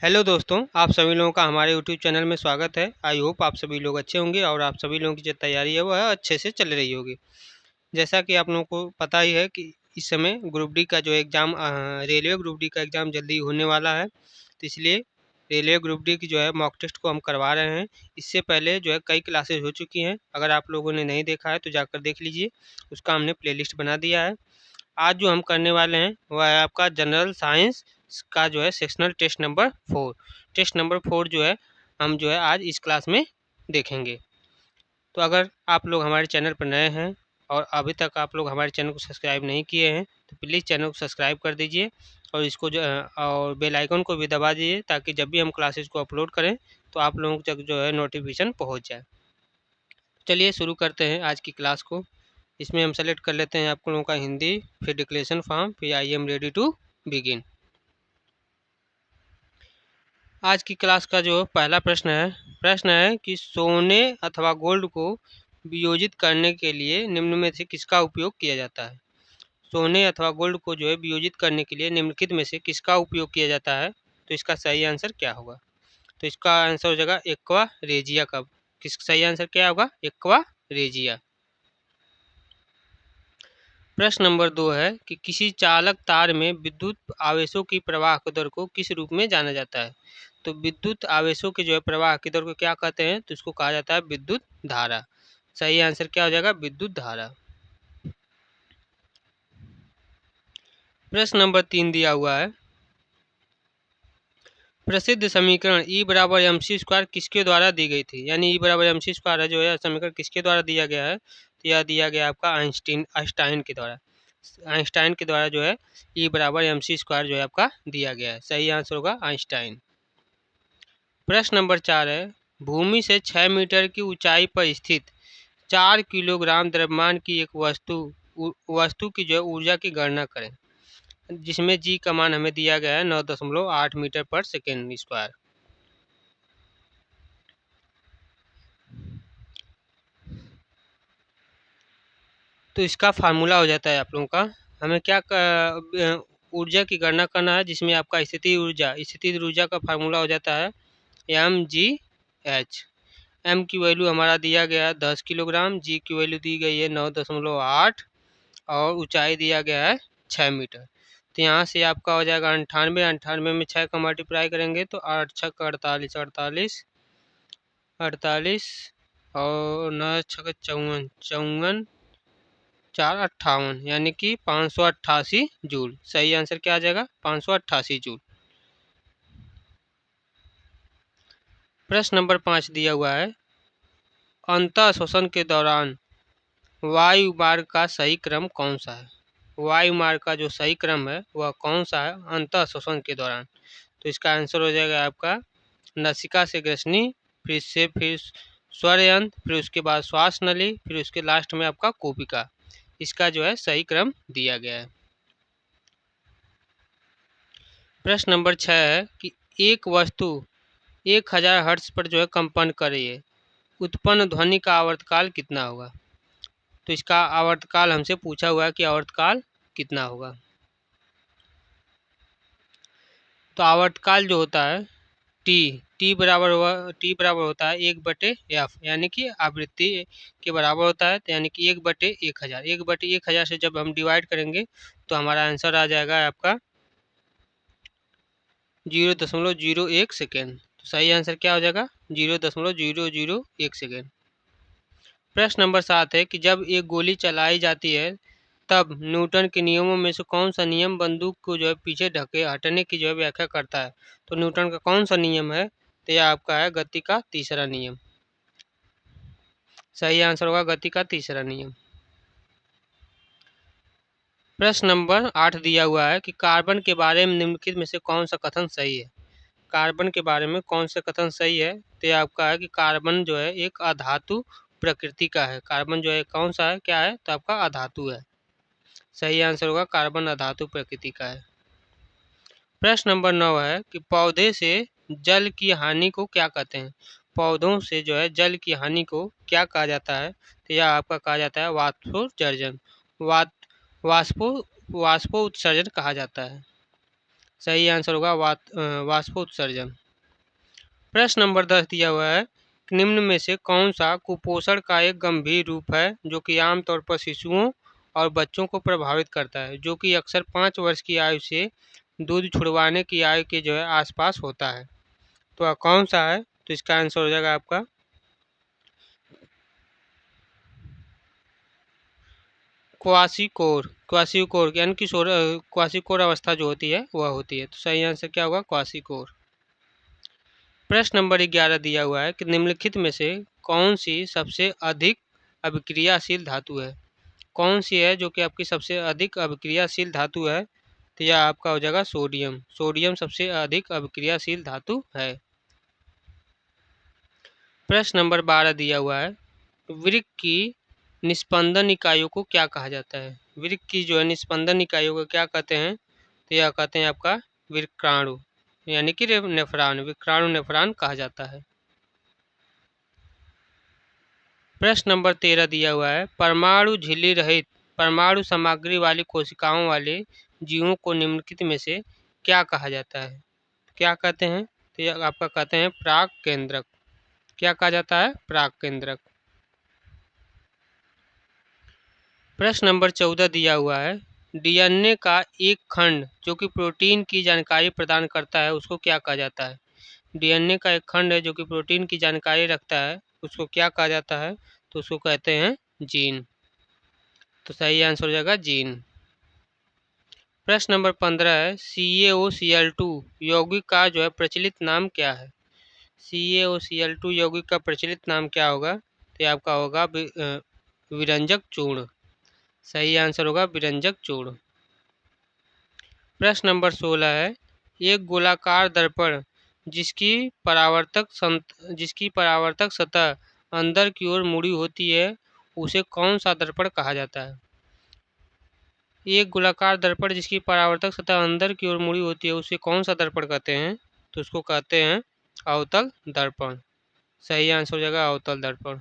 Hello दोस्तों, आप सभी लोगों का हमारे यूट्यूब चैनल में स्वागत है। आई होप आप सभी लोग अच्छे होंगे और आप सभी लोगों की जो तैयारी है वह अच्छे से चल रही होगी। जैसा कि आप लोगों को पता ही है कि इस समय ग्रुप डी का जो एग्ज़ाम रेलवे ग्रुप डी का एग्ज़ाम जल्दी होने वाला है, तो इसलिए रेलवे ग्रुप डी की जो है मॉक टेस्ट को हम करवा रहे हैं। इससे पहले जो है कई क्लासेस हो चुकी हैं, अगर आप लोगों ने नहीं देखा है तो जाकर देख लीजिए, उसका हमने प्लेलिस्ट बना दिया है। आज जो हम करने वाले हैं वह है आपका जनरल साइंस का जो है sectional test number 4। Test number 4 जो है हम जो है आज इस क्लास में देखेंगे। तो अगर आप लोग हमारे चैनल पर नए हैं और अभी तक आप लोग हमारे चैनल को सब्सक्राइब नहीं किए हैं तो प्लीज़ चैनल को सब्सक्राइब कर दीजिए और इसको जो और बेल आइकन को भी दबा दीजिए, ताकि जब भी हम क्लासेस को अपलोड करें तो आप लोगों तक जो है नोटिफिकेशन पहुंच जाए। चलिए शुरू करते हैं आज की क्लास को। इसमें हम सेलेक्ट कर लेते हैं आप लोगों का हिंदी, फिर डिक्लेरेशन फॉर्म, फिर I am ready to begin. आज की क्लास का जो पहला प्रश्न है कि सोने अथवा गोल्ड को वियोजित करने के लिए निम्न में से किसका उपयोग किया जाता है। सोने अथवा गोल्ड को जो है वियोजित करने के लिए निम्नलिखित में से किसका उपयोग किया जाता है, तो इसका सही आंसर क्या होगा। तो इसका आंसर हो जाएगा एक्वा रेजिया का। किस सही आंसर क्या होगा, एक्वा रेजिया। प्रश्न नंबर 2 है कि किसी चालक तार में विद्युत आवेशों की प्रवाह दर को किस रूप में जाना जाता है। तो विद्युत आवेशों के जो है प्रवाह की दर को क्या कहते हैं, तो इसको कहा जाता है विद्युत धारा। सही आंसर क्या हो जाएगा, विद्युत धारा। प्रश्न नंबर 3 दिया हुआ है, प्रसिद्ध समीकरण E बराबर एम सी स्क्वायर किसके द्वारा दी गई थी। यानी E बराबर एम सी स्क्वायर है जो है समीकरण किसके द्वारा दिया गया है, तो यह दिया गया आपका आइंस्टाइन के द्वारा। आइंस्टाइन के द्वारा जो है E बराबर एम सी स्क्वायर जो है आपका दिया गया है। सही आंसर होगा आइंस्टाइन। प्रश्न नंबर 4 है, भूमि से 6 मीटर की ऊंचाई पर स्थित 4 किलोग्राम द्रव्यमान की एक वस्तु की जो है ऊर्जा की गणना करें, जिसमें जी का मान हमें दिया गया है 9.8 मीटर पर सेकेंड स्क्वायर। तो इसका फार्मूला हो जाता है आप लोगों का, हमें क्या ऊर्जा की गणना करना है, जिसमें आपका स्थिति ऊर्जा का फार्मूला हो जाता है एम जी एच। एम की वैल्यू हमारा दिया गया है 10 किलोग्राम, जी की वैल्यू दी गई है 9.8 और ऊंचाई दिया गया है 6 मीटर। तो यहाँ से आपका हो जाएगा 98, 98 में 6 का मल्टीप्लाई करेंगे तो 8 छक 48, 48 48 और 9 छक 54, 54 4 58, यानी कि 588 जूल। सही आंसर क्या आ जाएगा, 588 जूल। प्रश्न नंबर 5 दिया हुआ है, अंतः शोषण के दौरान वायु मार्ग का सही क्रम कौन सा है। वायु मार्ग का जो सही क्रम है वह कौन सा है अंतः शोषण के दौरान। तो इसका आंसर हो जाएगा आपका नसिका से ग्रसनी, फिर स्वर यंत्र, फिर उसके बाद श्वास नली, फिर उसके लास्ट में आपका कोपिका। इसका जो है सही क्रम दिया गया है। प्रश्न नंबर 6 है कि एक वस्तु 1000 हर्ट्ज पर जो है कंपन कर रही है, उत्पन्न ध्वनि का आवर्तकाल कितना होगा। तो इसका आवर्तकाल हमसे पूछा हुआ है कि आवर्तकाल कितना होगा। तो आवर्तकाल जो होता है टी बराबर होता है 1/f, यानी कि आवृत्ति के बराबर होता है। तो यानी कि 1/1000, 1/1000 से जब हम डिवाइड करेंगे तो हमारा आंसर आ जाएगा आपका 0.001 सेकेंड। तो सही आंसर क्या हो जाएगा, 0.001 सेकेंड। प्रश्न नंबर 7 है कि जब एक गोली चलाई जाती है तब न्यूटन के नियमों में से कौन सा नियम बंदूक को जो है पीछे ढके हटने की जो है व्याख्या करता है। तो न्यूटन का कौन सा नियम है, तो यह आपका है गति का तीसरा नियम। सही आंसर होगा गति का तीसरा नियम। प्रश्न नंबर 8 दिया हुआ है कि कार्बन के बारे में निम्नलिखित में से कौन सा कथन सही है। कार्बन के बारे में कौन सा कथन सही है, तो यह आपका है कि कार्बन जो है एक अधातु प्रकृति का है। कार्बन जो है कौन सा है, क्या है, तो आपका अधातु है। सही आंसर होगा कार्बन अधातु प्रकृति का है। प्रश्न नंबर 9 है कि पौधे से जल की हानि को क्या कहते हैं। पौधों से जो है जल की हानि को क्या कहा जाता है, तो यह आपका कहा जाता है वाष्पोत्सर्जन। वाष्पो वाष्पोत्सर्जन कहा जाता है। सही आंसर होगा वाष्पोत्सर्जन। प्रश्न नंबर 10 दिया हुआ है, निम्न में से कौन सा कुपोषण का एक गंभीर रूप है जो कि आमतौर पर शिशुओं और बच्चों को प्रभावित करता है, जो कि अक्सर 5 वर्ष की आयु से दूध छुड़वाने की आयु के आसपास होता है। तो कौन सा है? तो इसका आंसर हो जाएगा आपका क्वासिकोर। क्वासिकोर यानी कि क्वासिकोर अवस्था जो होती है वह होती है। तो सही आंसर क्या होगा? क्वासिकोर। प्रश्न नंबर 11 दिया हुआ है कि निम्नलिखित में से कौन सी सबसे अधिक अभिक्रियाशील धातु है? कौन सी है जो कि आपकी सबसे अधिक अभिक्रियाशील धातु है? तो यह आपका हो जाएगा सोडियम। सोडियम सबसे अधिक अभिक्रियाशील धातु है। प्रश्न नंबर 12 दिया हुआ है, वृक्क की निस्पंदन इकाइयों को क्या कहा जाता है? वृक्क की निस्पंदन इकाइयों को क्या कहते हैं? तो यह कहते हैं आपका विक्राणु, यानी कि नेफ्रॉन। विक्राणु नेफ्रॉन कहा जाता है। प्रश्न नंबर 13 दिया हुआ है, परमाणु झिल्ली रहित परमाणु सामग्री वाली कोशिकाओं वाले जीवों को निम्नलिखित में से क्या कहा जाता है? क्या कहते हैं? तो यह आपका कहते हैं प्राक केंद्रक। क्या कहा जाता है? प्राक केंद्रक। प्रश्न नंबर 14 दिया हुआ है, डीएनए का एक खंड जो कि प्रोटीन की जानकारी प्रदान करता है उसको क्या कहा जाता है? डीएनए का एक खंड है जो कि प्रोटीन की जानकारी रखता है, उसको क्या कहा जाता है? तो उसको कहते हैं जीन। तो सही आंसर हो जाएगा जीन। प्रश्न नंबर 15 है, CaOCl2 यौगिक का प्रचलित नाम क्या है? CaOCl2 यौगिक का प्रचलित नाम क्या होगा? तो ये आपका होगा विरंजक चूर्ण। सही आंसर होगा विरंजक चूर्ण। प्रश्न नंबर 16 है, एक गोलाकार दर्पण जिसकी परावर्तक सतह अंदर की ओर मुड़ी होती है उसे कौन सा दर्पण कहा जाता है? एक गोलाकार दर्पण जिसकी परावर्तक सतह अंदर की ओर मुड़ी होती है उसे कौन सा दर्पण कहते हैं? तो उसको कहते हैं अवतल दर्पण। सही आंसर हो जाएगा अवतल दर्पण।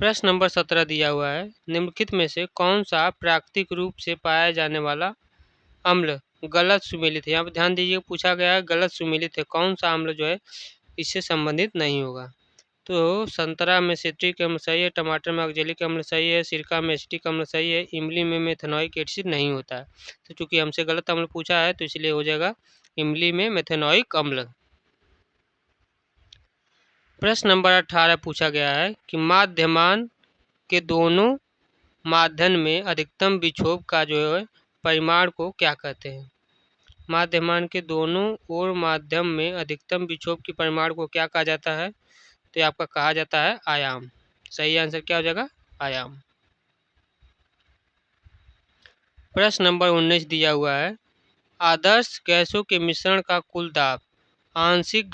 प्रश्न नंबर 17 दिया हुआ है, निम्नलिखित में से कौन सा प्राकृतिक रूप से पाया जाने वाला अम्ल गलत सुमेलित है? यहाँ पर ध्यान दीजिए, पूछा गया है गलत सुमेलित है, कौन सा अम्ल इससे संबंधित नहीं होगा? तो संतरा में सिट्रिक अम्ल सही है, टमाटर में ऑक्जेलिक अम्ल सही है, सिरका में एसिटिक अम्ल सही है, इमली में मेथेनॉइक एसिड नहीं होता है। तो चूंकि हमसे गलत अम्ल पूछा है तो इसलिए हो जाएगा इमली में मेथेनॉइक अम्ल। प्रश्न नंबर 18 पूछा गया है कि माध्यमान के दोनों माध्यम में अधिकतम विक्षोभ का परिमाण को क्या कहते हैं? माध्यमान के दोनों ओर माध्यम में अधिकतम विक्षोभ के परिमाण को क्या कहा जाता है? तो आपका कहा जाता है आयाम। सही आंसर क्या हो जाएगा? आयाम। प्रश्न नंबर 19 दिया हुआ है, आदर्श गैसों के मिश्रण का कुल दाब आंशिक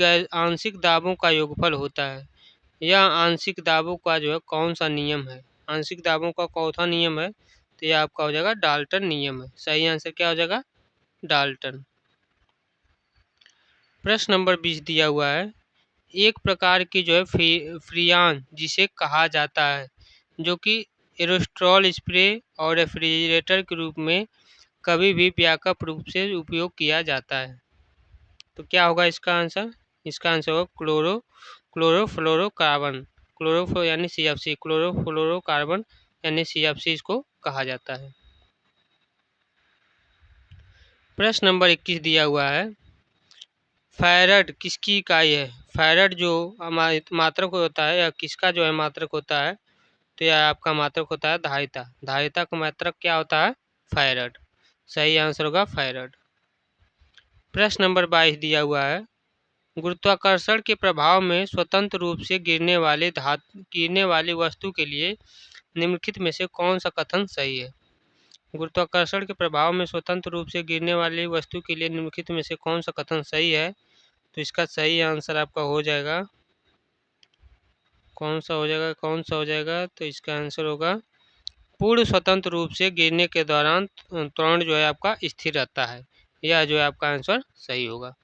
दाबों का योगफल होता है। यह आंशिक दाबों का कौन सा नियम है? आंशिक दाबों का कौन सा नियम है? तो यह आपका हो जाएगा डाल्टन नियम है। सही आंसर क्या हो जाएगा? डाल्टन। प्रश्न नंबर 20 दिया हुआ है, एक प्रकार की फ्रियान जिसे कहा जाता है जो कि एरोस्ट्रॉल स्प्रे और रेफ्रिजरेटर के रूप में कभी भी व्यापक रूप से उपयोग किया जाता है। तो क्या होगा इसका आंसर? इसका आंसर होगा क्लोरोफ्लोरोकार्बन। क्लोरोफ्लो यानी CFC, क्लोरोफ्लोरोकार्बन यानी CFC इसको कहा जाता है। प्रश्न नंबर 21 दिया हुआ है, फैरड किसकी इकाई है? फैरड जो मात्रक होता है या किसका मात्रक होता है? तो यह आपका मात्रक होता है धारिता। धारिता का मात्रक क्या होता है? फैरड। सही आंसर होगा फैरड। प्रश्न नंबर 22 दिया हुआ है, गुरुत्वाकर्षण के प्रभाव में स्वतंत्र रूप से गिरने वाली वस्तु के लिए निम्नलिखित में से कौन सा कथन सही है? गुरुत्वाकर्षण के प्रभाव में स्वतंत्र रूप से गिरने वाली वस्तु के लिए निम्नलिखित में से कौन सा कथन सही है? तो इसका सही आंसर आपका हो जाएगा कौन सा हो जाएगा? तो इसका आंसर होगा पूर्ण स्वतंत्र रूप से गिरने के दौरान त्वरण आपका स्थिर रहता है। यह आपका आंसर सही होगा।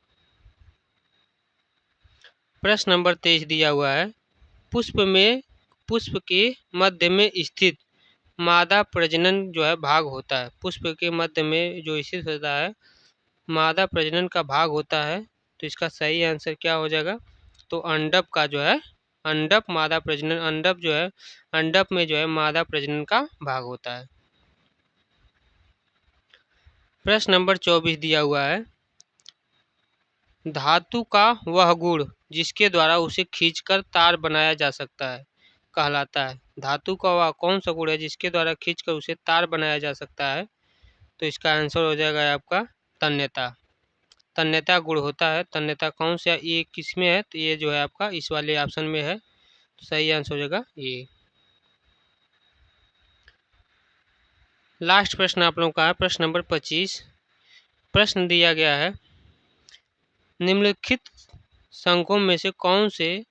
प्रश्न नंबर 23 दिया हुआ है, पुष्प के मध्य में स्थित मादा प्रजनन जो है भाग होता है, पुष्प के मध्य में जो स्थित होता है मादा प्रजनन का भाग होता है। तो इसका सही आंसर क्या हो जाएगा? तो अंडप का जो है अंडप मादा प्रजनन, अंडप जो है अंडप में जो है मादा प्रजनन का भाग होता है। प्रश्न नंबर 24 दिया हुआ है, धातु का वह गुण जिसके द्वारा उसे खींचकर तार बनाया जा सकता है कहलाता है। धातु का वह कौन सा गुण है जिसके द्वारा खींचकर उसे तार बनाया जा सकता है? तो इसका आंसर हो जाएगा आपका तन्यता। तन्यता गुण होता है। तन्यता कौन सा, ये किसमें है? तो ये जो है आपका इस वाले ऑप्शन में है। तो सही आंसर हो जाएगा ये। लास्ट प्रश्न आप लोगों का है प्रश्न नंबर 25। प्रश्न दिया गया है, निम्नलिखित संख्यों में से कौन से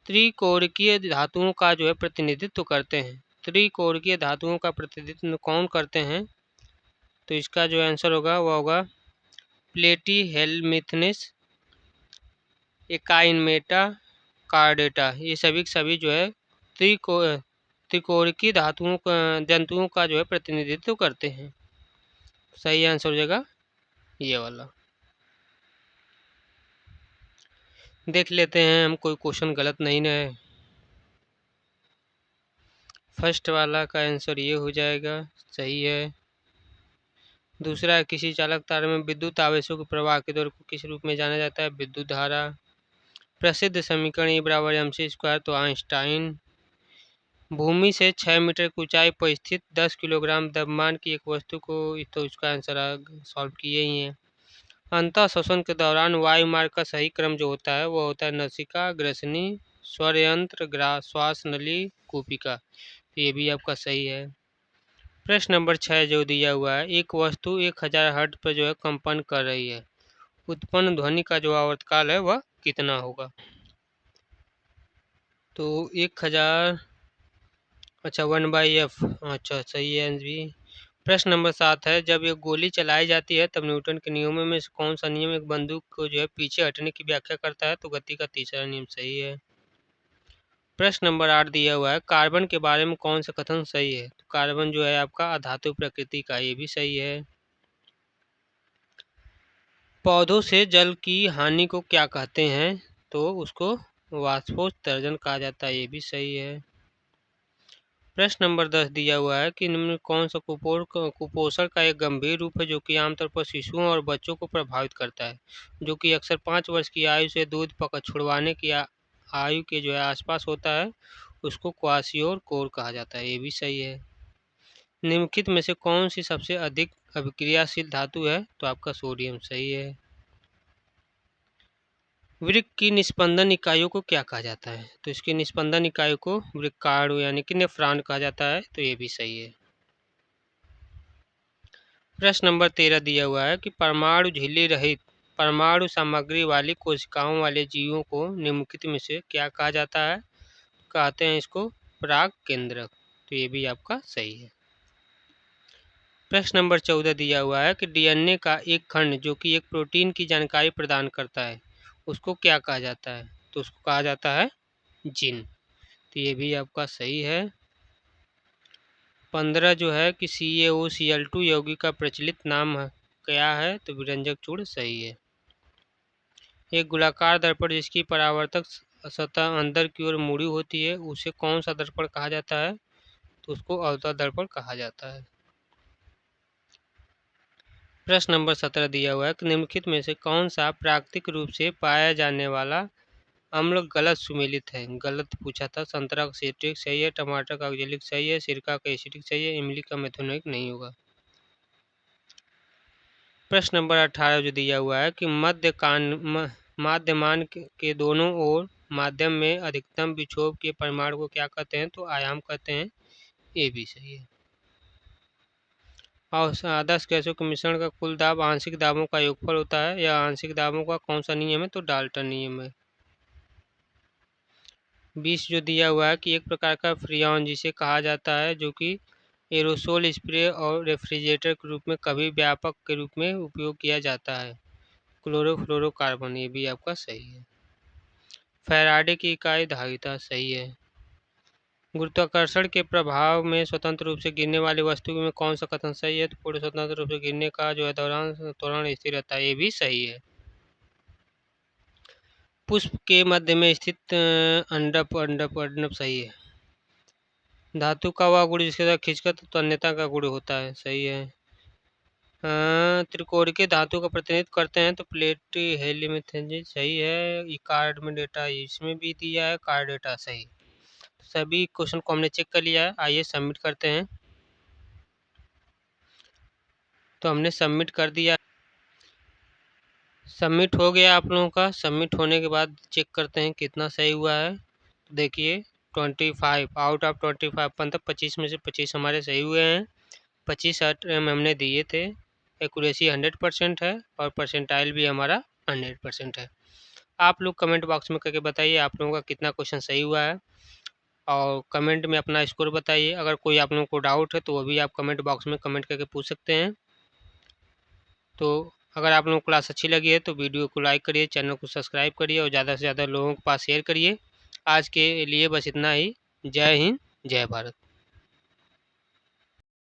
त्रिकोणीय धातुओं का जो है प्रतिनिधित्व करते हैं? त्रिकोणीय धातुओं का प्रतिनिधित्व कौन करते हैं? तो इसका जो आंसर होगा वह होगा प्लेटीहेल्मिन्थेस, एकाइनमेटा, कार्डेटा। ये सभी जो है त्रिकोणीय धातुओं का जंतुओं का जो है प्रतिनिधित्व करते हैं। सही आंसर हो जाएगा ये वाला। देख लेते हैं हम कोई क्वेश्चन गलत नहीं ना है। फर्स्ट वाला का आंसर ये हो जाएगा, सही है। दूसरा, किसी चालक तार में विद्युत आवेशों के प्रवाह के दौर को किस रूप में जाना जाता है? विद्युत धारा। प्रसिद्ध समीकरण E बराबर mc स्क्वायर, तो आइंस्टाइन। भूमि से 6 मीटर की ऊंचाई पर स्थित 10 किलोग्राम द्रव्यमान की एक वस्तु को, तो इसका आंसर सॉल्व किए ही है। अंतः श्वसन के दौरान वायु मार्ग का सही क्रम जो होता है वो होता है नसिका, ग्रसनी, स्वरयंत्र, श्वास नली, कूपिका। तो ये भी आपका सही है। प्रश्न नंबर 6 जो दिया हुआ है, एक वस्तु 1000 हर्ट्ज पर जो है कंपन कर रही है, उत्पन्न ध्वनि का जो आवर्तकाल है वह कितना होगा? तो 1000, अच्छा 1/f, अच्छा सही है भी। प्रश्न नंबर 7 है, जब एक गोली चलाई जाती है तब न्यूटन के नियमों में से कौन सा नियम एक बंदूक को जो है पीछे हटने की व्याख्या करता है? तो गति का तीसरा नियम। सही है। प्रश्न नंबर 8 दिया हुआ है, कार्बन के बारे में कौन सा कथन सही है? तो कार्बन जो है आपका अधातु प्रकृति का, ये भी सही है। पौधों से जल की हानि को क्या कहते हैं? तो उसको वाष्पोत्सर्जन कहा जाता है, ये भी सही है। प्रश्न नंबर 10 दिया हुआ है कि निम्न कौन सा कुपोषण का एक गंभीर रूप है जो कि आमतौर पर शिशुओं और बच्चों को प्रभावित करता है, जो कि अक्सर 5 वर्ष की आयु से दूध छुड़वाने की आयु के जो है आसपास होता है, उसको क्वाशियोर कहा जाता है, ये भी सही है। निम्नलिखित में से कौन सी सबसे अधिक अभिक्रियाशील धातु है? तो आपका सोडियम। सही है। वृक्क की निस्पंदन इकाइयों को क्या कहा जाता है? तो इसकी निस्पंदन इकाइयों को वृक्काणु यानी कि नेफ्रॉन कहा जाता है, तो ये भी सही है। प्रश्न नंबर 13 दिया हुआ है कि परमाणु झिल्ली रहित परमाणु सामग्री वाली कोशिकाओं वाले जीवों को निम्नलिखित में से क्या कहा जाता है? कहते हैं इसको पराग केंद्रक, तो ये भी आपका सही है। प्रश्न नंबर 14 दिया हुआ है कि डीएनए का एक खंड जो कि एक प्रोटीन की जानकारी प्रदान करता है, उसको क्या कहा जाता है? तो उसको कहा जाता है जीन, तो ये भी आपका सही है। 15 जो है कि CaOCl2 यौगिक का प्रचलित नाम क्या है? तो विरंजक चूर्ण। सही है। एक गोलाकार दर्पण जिसकी परावर्तक सतह अंदर की ओर मुड़ी होती है उसे कौन सा दर्पण कहा जाता है? तो उसको अवतल दर्पण कहा जाता है। प्रश्न नंबर 17 दिया हुआ है कि निम्नलिखित में से कौन सा प्राकृतिक रूप से पाया जाने वाला अम्ल गलत सुमेलित है? गलत पूछा था। संतरा का सिट्रिक सही है, टमाटर का ऑक्जेलिक सही है, सिरका का एसिडिक सही है, इमली का मेथोनिक नहीं होगा। प्रश्न नंबर 18 जो दिया हुआ है कि माध्यमान के दोनों ओर माध्यम में अधिकतम विक्षोभ के परिमाण को क्या कहते हैं? तो आयाम कहते हैं, ये भी सही है। और आदर्श गैसों के मिश्रण का कुल दाब आंशिक दाबों का योगफल होता है, या आंशिक दाबों का कौन सा नियम है? तो डाल्टन नियम है। 20 जो दिया हुआ है कि एक प्रकार का फ्रियॉन जिसे कहा जाता है जो कि एरोसोल स्प्रे और रेफ्रिजरेटर के रूप में कभी व्यापक के रूप में उपयोग किया जाता है, क्लोरोफ्लोरोकार्बन, ये भी आपका सही है। फैराडे की इकाई धारिता। सही है। गुरुत्वाकर्षण के प्रभाव में स्वतंत्र रूप से गिरने वाली वस्तु में कौन सा कथन सही है? तो पूर्ण स्वतंत्र रूप से गिरने का जो है दौरान त्वरण स्थिर रहता है, ये भी सही है। पुष्प के मध्य में स्थित अंडप अंडप अंडप सही है। धातु का वह गुण जिसके साथ खिंचकर तो अन्यथा का गुण होता है, सही है। त्रिकोण के धातु का प्रतिनिधित्व करते हैं तो प्लेट हेलियम सही है। ये कार्ड में डेटा इसमें भी दिया है, कार्ड डेटा सही। सभी क्वेश्चन को हमने चेक कर लिया है, आइए सबमिट करते हैं। तो हमने सबमिट कर दिया, सबमिट हो गया आप लोगों का। सबमिट होने के बाद चेक करते हैं कितना सही हुआ है। देखिए 25 आउट ऑफ 25, मतलब 25 में से 25 हमारे सही हुए हैं। 25 हमने दिए थे। एक्यूरेसी 100% है और परसेंटाइल भी हमारा 100% है। आप लोग कमेंट बॉक्स में करके बताइए आप लोगों का कितना क्वेश्चन सही हुआ है, और कमेंट में अपना स्कोर बताइए। अगर कोई आप लोगों को डाउट है तो वो भी आप कमेंट बॉक्स में कमेंट करके पूछ सकते हैं। तो अगर आप लोगों को क्लास अच्छी लगी है तो वीडियो को लाइक करिए, चैनल को सब्सक्राइब करिए और ज़्यादा से ज़्यादा लोगों के पास शेयर करिए। आज के लिए बस इतना ही। जय हिंद, जय भारत।